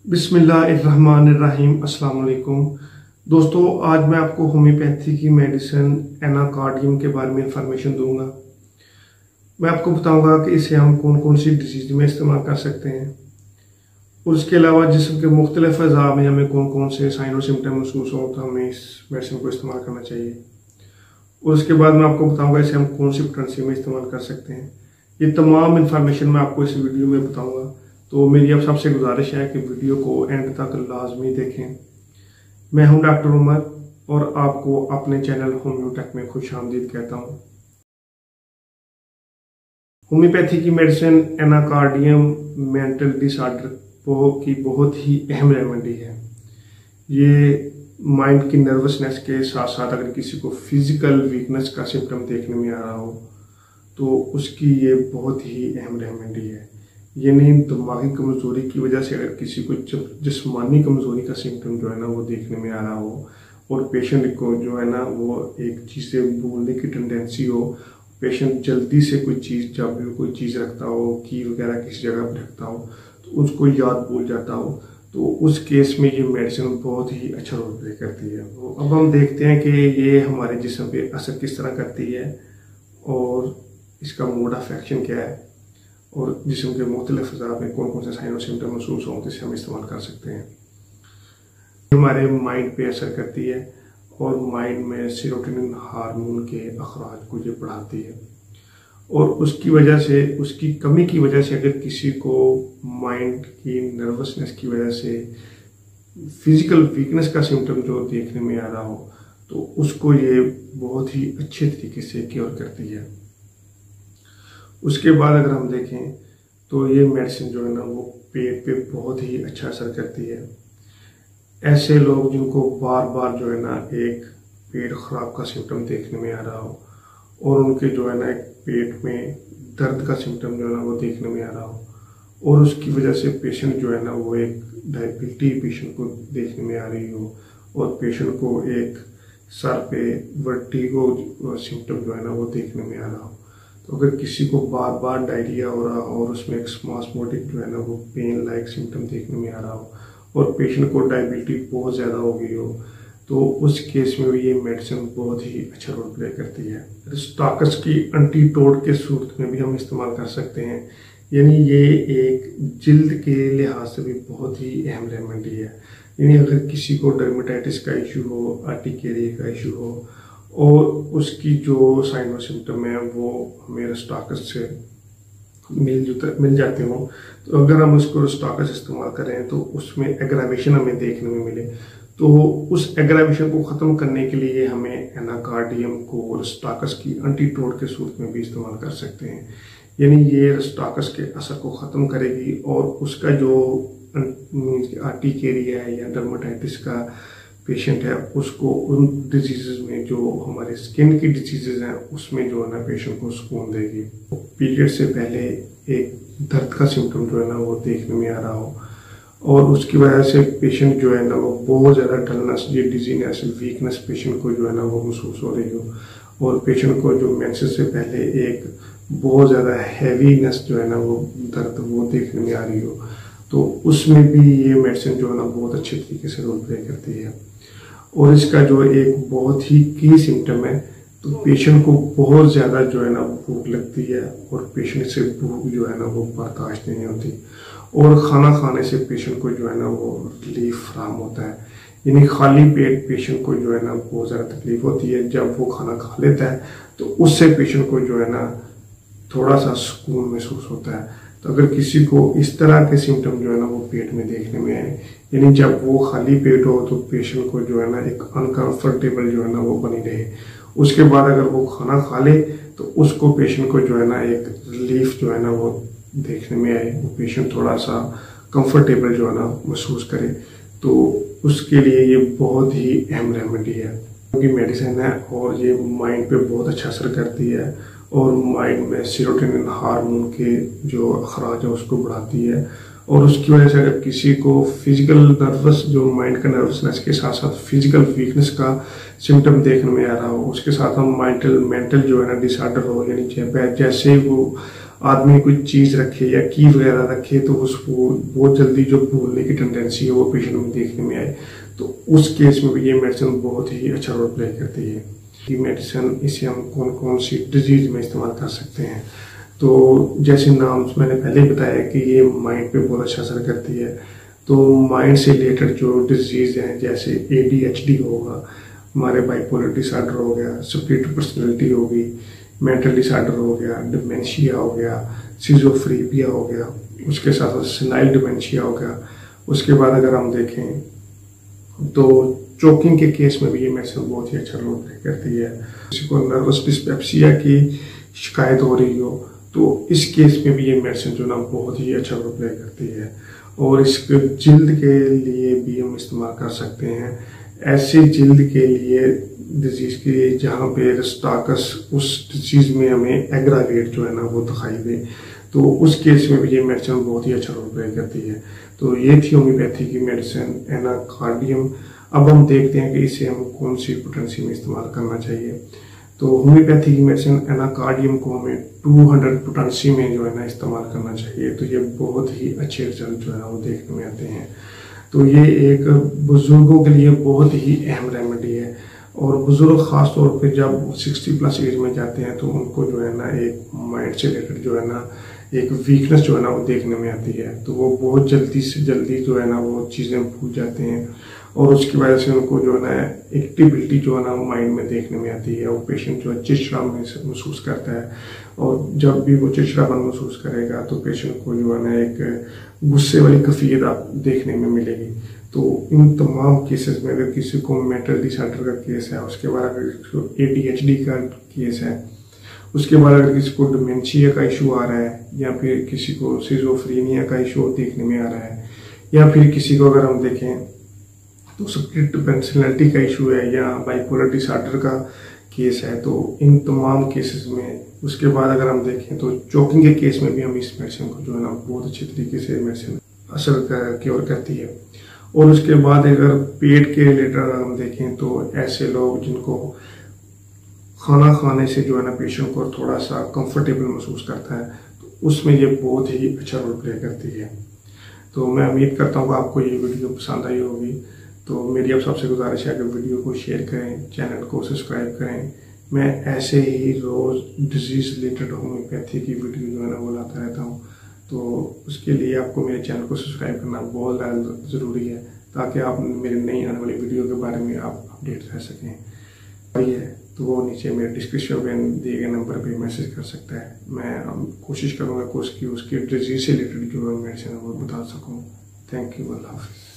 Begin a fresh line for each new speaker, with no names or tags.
बिस्मिल्लाहिर्रहमानिर्रहीम। अस्सलाम वालेकुम दोस्तों, आज मैं आपको होम्योपैथी की मेडिसिन एनाकार्डियम के बारे में इंफॉर्मेशन दूंगा। मैं आपको बताऊंगा कि इसे हम कौन कौन सी डिजीज में इस्तेमाल कर सकते हैं और उसके अलावा जिस्म के मुख्तलिफ अज़ा में हमें कौन कौन से साइन और सिम्टम महसूस हो तो हमें इस मेडिसिन को इस्तेमाल करना चाहिए। और उसके बाद मैं आपको बताऊँगा इसे हम कौन सी पोटेंसी में इस्तेमाल कर सकते हैं। ये तमाम इंफॉर्मेशन मैं आपको इस वीडियो में बताऊँगा, तो मेरी अब सबसे गुजारिश है कि वीडियो को एंड तक लाजमी देखें। मैं हूं डॉक्टर उमर और आपको अपने चैनल होम्योटेक में खुश आमदीद कहता हूं। होम्योपैथी की मेडिसिन एनाकार्डियम मेंटल डिसऑर्डर की बहुत ही अहम रेमेडी है। ये माइंड की नर्वसनेस के साथ साथ अगर किसी को फिजिकल वीकनेस का सिम्टम देखने में आ रहा हो तो उसकी ये बहुत ही अहम रेमेडी है। यानी दिमागी कमजोरी की वजह से अगर किसी को जिस्मानी कमजोरी का सिम्टम जो है ना वो देखने में आ रहा हो और पेशेंट को जो है ना वो एक चीज़ से भूलने की टेंडेंसी हो, पेशेंट जल्दी से कोई चीज़ जब भी कोई चीज़ रखता हो, की वगैरह किसी जगह पर रखता हो तो उसको याद भूल जाता हो, तो उस केस में ये मेडिसिन बहुत ही अच्छा रोल प्ले करती है। तो अब हम देखते हैं कि ये हमारे जिस्म पे असर किस तरह करती है और इसका मोड ऑफ एक्शन क्या है और जिस्म के मुख्तलिफ अज़ा में कौन कौन से साइन और सिम्टम महसूस हों जिसे हम इस्तेमाल कर सकते हैं। हमारे माइंड पे असर करती है और माइंड में सेरोटोनिन हार्मोन के अखराज को ये बढ़ाती है और उसकी वजह से, उसकी कमी की वजह से अगर किसी को माइंड की नर्वसनेस की वजह से फिजिकल वीकनेस का सिम्टम जो देखने में आ रहा हो तो उसको ये बहुत ही अच्छे तरीके से क्योर करती है। उसके बाद अगर हम देखें तो ये मेडिसिन जो है ना वो पेट पे बहुत ही अच्छा असर करती है। ऐसे लोग जिनको बार बार जो है ना एक पेट खराब का सिम्टम देखने में आ रहा हो और उनके जो है ना एक पेट में दर्द का सिम्टम जो है ना वो देखने में आ रहा हो और उसकी वजह से पेशेंट जो है ना वो एक डायबिटीज पेशेंट को देखने में आ रही हो और पेशेंट को एक सर पे वर्टिगो सिम्टम जो है ना वो देखने में आ रहा हो, तो अगर किसी को बार बार डायरिया हो रहा हो और उसमें एक स्पास्मोडिक जो है ना वो पेन लाइक सिम्टम देखने में आ रहा हो और पेशेंट को डायबिटीज बहुत ज़्यादा हो गई हो तो उस केस में भी ये मेडिसिन बहुत ही अच्छा रोल प्ले करती है। स्टाकस की एंटीटोड के सूरत में भी हम इस्तेमाल कर सकते हैं। यानी ये एक जिल्द के लिहाज से भी बहुत ही अहम रेमेडी है। यानी अगर किसी को डर्मेटाइटिस का इशू हो, आर्टिकेरिया का इशू हो और उसकी जो साइन और सिम्टम है वो हमें रस्टाकस से मिल जाते हो, तो अगर हम उसको रस्टाकस इस्तेमाल करें तो उसमें एग्रावेशन हमें देखने में मिले तो उस एग्रावेशन को ख़त्म करने के लिए हमें एनाकार्डियम को रस्टाकस की एंटीटोड के सूरत में भी इस्तेमाल कर सकते हैं। यानी ये रस्टाकस के असर को ख़त्म करेगी और उसका जो आर्टिकेरिया है या डर्मेटाइटिस का पेशेंट है उसको उन डिजीज़ में जो हमारे स्किन की डिजीज़ हैं उसमें जो है ना पेशेंट को सुकून देगी। पीरियड से पहले एक दर्द का सिम्टम जो है ना वो देखने में आ रहा हो और उसकी वजह से पेशेंट जो है ना वो बहुत ज़्यादा डलनेस, ये डिजीनेस, वीकनेस पेशेंट को जो है ना वो महसूस हो रही हो और पेशेंट को जो मेंसेस से पहले एक बहुत ज़्यादा हैवीनेस जो है ना वो दर्द वो देखने में आ रही हो, तो उसमें भी ये मेडिसिन जो है ना बहुत अच्छे तरीके से रोल प्ले करती है। और इसका जो एक बहुत ही की सिम्टम है तो पेशेंट को बहुत ज़्यादा जो है ना भूख लगती है और पेशेंट से भूख जो है ना वो बर्दाश्त नहीं होती और खाना खाने से पेशेंट को जो है ना वो रिलीफ फराहम होता है। यानी खाली पेट पेशेंट को जो है ना बहुत ज़्यादा तकलीफ होती है, जब वो खाना खा लेता है तो उससे पेशेंट को जो है ना थोड़ा सा सुकून महसूस होता है। तो अगर किसी को इस तरह के सिम्टम जो है ना वो पेट में देखने में आए, यानी जब वो खाली पेट हो तो पेशेंट को जो है ना एक अनकंफर्टेबल जो है ना वो बनी रहे, उसके बाद अगर वो खाना खा ले तो उसको पेशेंट को जो है ना एक रिलीफ जो है ना वो देखने में आए, वो पेशेंट थोड़ा सा कंफर्टेबल जो है ना महसूस करे, तो उसके लिए ये बहुत ही अहम रेमेडी है क्योंकि मेडिसिन है और ये माइंड पे बहुत अच्छा असर करती है और माइंड में सेरोटोनिन हार्मोन के जो अखराज है उसको बढ़ाती है और उसकी वजह से अगर किसी को फिजिकल नर्वस, जो माइंड का नर्वसनेस के साथ साथ फिजिकल वीकनेस का सिम्टम देखने में आ रहा हो, उसके साथ हम मेंटल जो है ना डिसऑर्डर हो, यानी जैसे वो आदमी कोई चीज रखे या की वगैरह रखे तो उसको बहुत जल्दी जो भूलने की टेंडेंसी है वो पेशेंट में देखने में आए, तो उस केस में भी ये मेडिसिन बहुत ही अच्छा रोल प्ले करती है। कि मेडिसिन इसे हम कौन कौन सी डिजीज में इस्तेमाल कर सकते हैं। तो जैसे नाम मैंने पहले ही बताया कि ये माइंड पे बहुत अच्छा असर करती है। तो माइंड से रिलेटेड जो डिजीज हैं जैसे ADHD होगा, हमारे बाइपोलर डिसऑर्डर हो गया, स्प्लिट पर्सनैलिटी होगी, मेंटल डिसऑर्डर हो गया, डिमेंशिया हो गया, सिजोफ्रेनिया हो गया, उसके साथ साथ सेनाइल डिमेंशिया हो गया। उसके बाद अगर हम देखें तो चोकिंग के केस में भी ये मेडिसिन बहुत ही अच्छा रोल प्ले करती है। किसी को नर्वस डिस्पेप्सिया की शिकायत हो रही हो तो इस केस में भी ये मेडिसिन जो ना बहुत ही अच्छा रोल प्ले करती है। और इसके जिल्द के लिए भी हम इस्तेमाल कर सकते हैं। ऐसी जिल्द के लिए डिजीज के लिए जहाँ पे रस्टाकस उस डिजीज में हमें एग्रावेट जो है ना वो दिखाई दे, तो उस केस में भी ये मेडिसिन बहुत ही अच्छा रोल प्ले करती है। तो ये थी होम्योपैथी की मेडिसिन एनाकार्डियम। अब हम देखते हैं कि इसे हम कौन सी पोटेंसी में इस्तेमाल करना चाहिए। तो होम्योपैथी की मेडिसिन एनाकार्डियम को हमें 200 पोटेंसी में जो है ना इस्तेमाल करना चाहिए। तो ये बहुत ही अच्छे रिजल्ट जो है वो देखने में आते हैं। तो ये एक बुजुर्गों के लिए बहुत ही अहम रेमेडी है। और बुजुर्ग खास तौर पे जब 60+ एज में जाते हैं तो उनको जो है ना एक माइंड से रिलेटेड जो है ना एक वीकनेस जो है ना वो देखने में आती है। तो वो बहुत जल्दी से जल्दी जो है ना वो चीज़ें भूल जाते हैं और उसकी वजह से उनको जो है ना एक्टिविटी जो है ना वो माइंड में देखने में आती है। वो पेशेंट जो है चिड़चिड़ा महसूस करता है और जब भी वो चिड़चिड़ापन महसूस करेगा तो पेशेंट को जो है ना एक गुस्से वाली कैफियत आप देखने में मिलेगी। तो इन तमाम केसेस में अगर किसी को मेंटल डिसऑर्डर का केस है, उसके बाद अगर किसी को ADHD का केस है, उसके बाद अगर किसी को डिमेंशिया का इशू आ रहा है या फिर किसी को सिजोफ्रेनिया का इशू देखने में आ रहा है या फिर किसी को अगर हम देखें तो स्प्लिट पर्सनैलिटी का इशू है या बाइपोलर डिसऑर्डर का केस है, तो इन तमाम केसेस में उसके बाद अगर हम देखें तो चोकिंग के केस में भी हम इस मेडिसिन को जो है ना बहुत अच्छे तरीके से मेडिसिन असर क्योर करती है। और उसके बाद अगर पेट के रिलेटेड हम देखें तो ऐसे लोग जिनको खाना खाने से जो है ना पेशेंट को थोड़ा सा कंफर्टेबल महसूस करता है तो उसमें ये बहुत ही अच्छा रोल प्ले करती है। तो मैं उम्मीद करता हूँ कि आपको ये वीडियो पसंद आई होगी। तो मेरी आप सबसे गुजारिश है कि वीडियो को शेयर करें, चैनल को सब्सक्राइब करें। मैं ऐसे ही रोज़ डिजीज़ रिलेटेड होम्योपैथी की वीडियो जो है ना वो लाता रहता हूँ। तो उसके लिए आपको मेरे चैनल को सब्सक्राइब करना बहुत ज़्यादा ज़रूरी है ताकि आप मेरे नई आने वाली वीडियो के बारे में आप अपडेट रह सकें। वही है तो वो नीचे मेरे डिस्क्रिप्शन में दिए गए नंबर पे मैसेज कर सकता है। मैं कोशिश करूँगा कि उसकी डिजीज से रिलेटेड जो मेडिसिन है वो बता सकूँ। थैंक यू, अल्लाह हाफिज़।